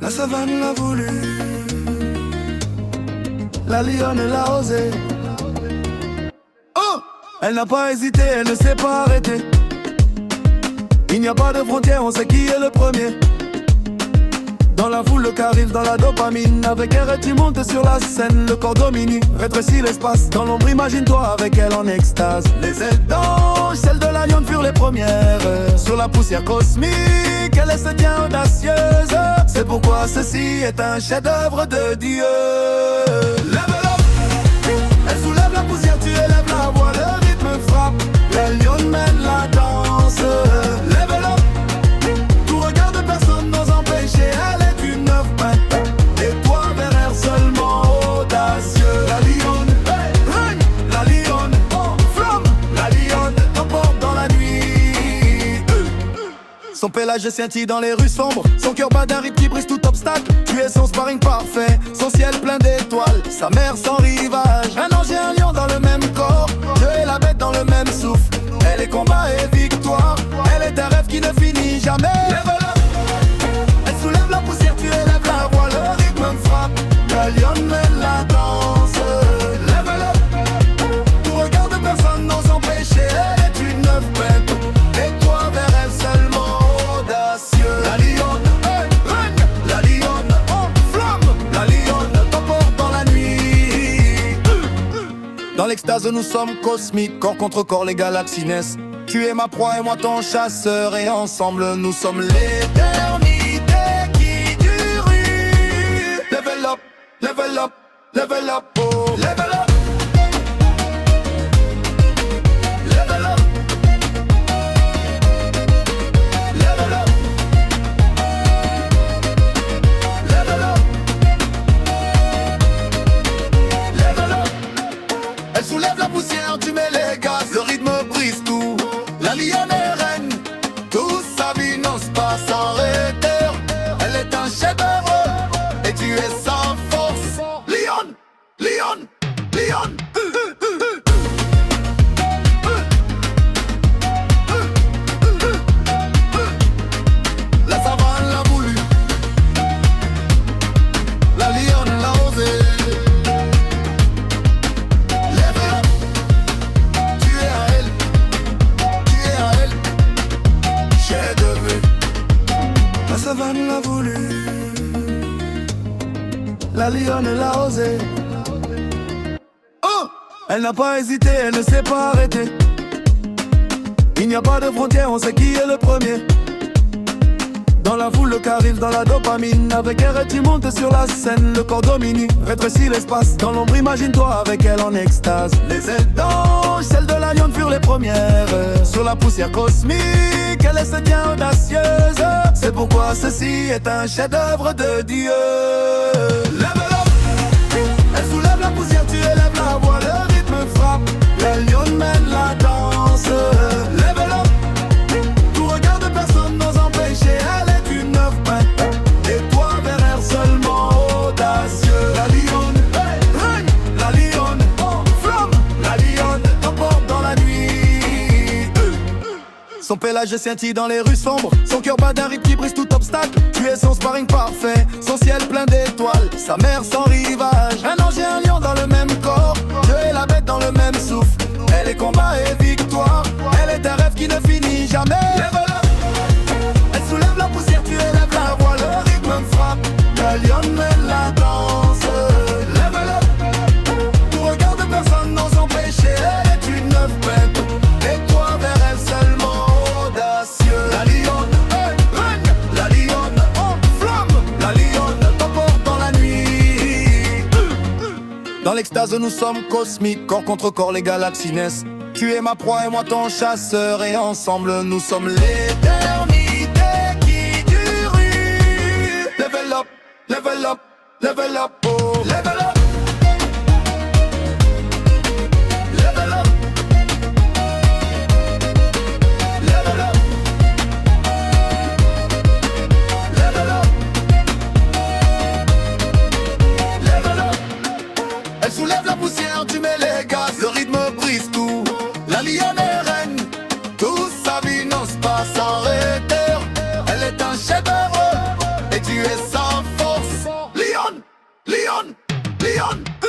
La savane l'a voulu, la lionne l'a osé. Oh! Elle n'a pas hésité, elle ne s'est pas arrêtée. Il n'y a pas de frontière, on sait qui est le premier. Dans la foule, le caril dans la dopamine. Avec elle, tu montes sur la scène, le corps domine, rétrécit l'espace. Dans l'ombre, imagine-toi avec elle en extase. Les ailes d'ange, celles de la lionne furent les premières. Sur la poussière cosmique, elle se tient audacieuse. C'est pourquoi ceci est un chef-d'œuvre de Dieu. Level up! Elle soulève la poussière, tu élèves la voix, le rythme frappe. La lionne mène la danse. Level up! Tout regard de personne n'ose empêcher. Elle est une œuvre peinte, et toi vers elle seulement audacieux. La lionne, règne, la lionne, flamme. La lionne t'emporte dans la nuit. Son pélage scintille dans les rues sombres. Son cœur bat d'un rythme qui brise tout obstacle. Tu es son sparring parfait, son ciel plein d'étoiles. Sa mère sans rivage, un ange et un lion dans le même corps. Dieu et la bête dans le même souffle. Elle est combat et victoire. Elle est un rêve qui ne finit jamais. Level up! Elle soulève la poussière, tu élèves la voix, le rythme frappe. La lionne mène la danse. Level up! Tout regard de personne n'ose empêcher. Elle est une œuvre peinte, et toi vers elle seulement audacieux. La lionne, règne, la lionne, flamme. La lionne t'emporte dans la nuit. Dans l'extase nous sommes cosmiques, corps contre corps les galaxies naissent. Tu es ma proie et moi ton chasseur, et ensemble nous sommes l'éternité qui dure. Level up, level up, level up, oh. Level up, level up, level up, level up, level up. Elle soulève la poussière, tu mets les gaz, le rythme brise tout. La lionne est reine, toute sa vie n'ose pas s'arrêter. Elle est un chef-d'œuvre, et tu es sa force. Lionne, lionne, lionne. La savane l'a voulu, la lionne l'a osé. Level up, tu es à elle, tu es à elle. J'ai de vue. La savane l'a voulu, la lionne l'a osé. Oh! Elle n'a pas hésité, elle ne s'est pas arrêtée. Il n'y a pas de frontière, on sait qui est le premier. Dans la foule, le caril dans la dopamine. Avec elle, tu montes sur la scène, le corps domine, rétrécit l'espace. Dans l'ombre, imagine-toi avec elle en extase. Les ailes d'ange, celles de la lionne furent les premières. Sur la poussière cosmique, elle se tient audacieuse. C'est pourquoi ceci est un chef-d'œuvre de Dieu. Level up! Elle soulève la poussière, tu élèves la voix, le rythme frappe. La lionne mène la danse. Level up! Tout regard de personne n'ose empêcher. Elle est une œuvre peinte, et toi vers elle seulement audacieux. La lionne, règne, la lionne, flamme. La lionne t'emporte dans la nuit. Son pélage scintille dans les rues sombres. Son cœur bat d'un rythme qui brise tout obstacle. Tu es son sparring parfait, son ciel plein d'étoiles. Sa mère sans rivage, un ange et un lion dans le même corps. Dieu et la bête dans le même souffle. Elle est combat et victoire. Elle est un rêve qui ne finit jamais. Level up! Elle soulève la poussière, tu élèves la voix, le rythme frappe. La lionne mène la danse. Level up! Tout regard de personne n'ose empêcher. Elle est une œuvre peinte, et toi vers elle seulement audacieux. La lionne, règne, la lionne, flamme. La lionne t'emporte dans la nuit. Dans l'extase nous sommes cosmiques, corps contre corps les galaxies naissent. Tu es ma proie et moi ton chasseur, et ensemble nous sommes l'éternité qui dure. Level up, level up, level up, oh. Level up, level up, level up, level up, level up. Elle soulève la poussière, tu mets les gaz, le rythme brise tout. La lionne est reine, toute sa vie n'ose pas s'arrêter. Elle est un chef-d'œuvre, et tu es sa force. Lyon.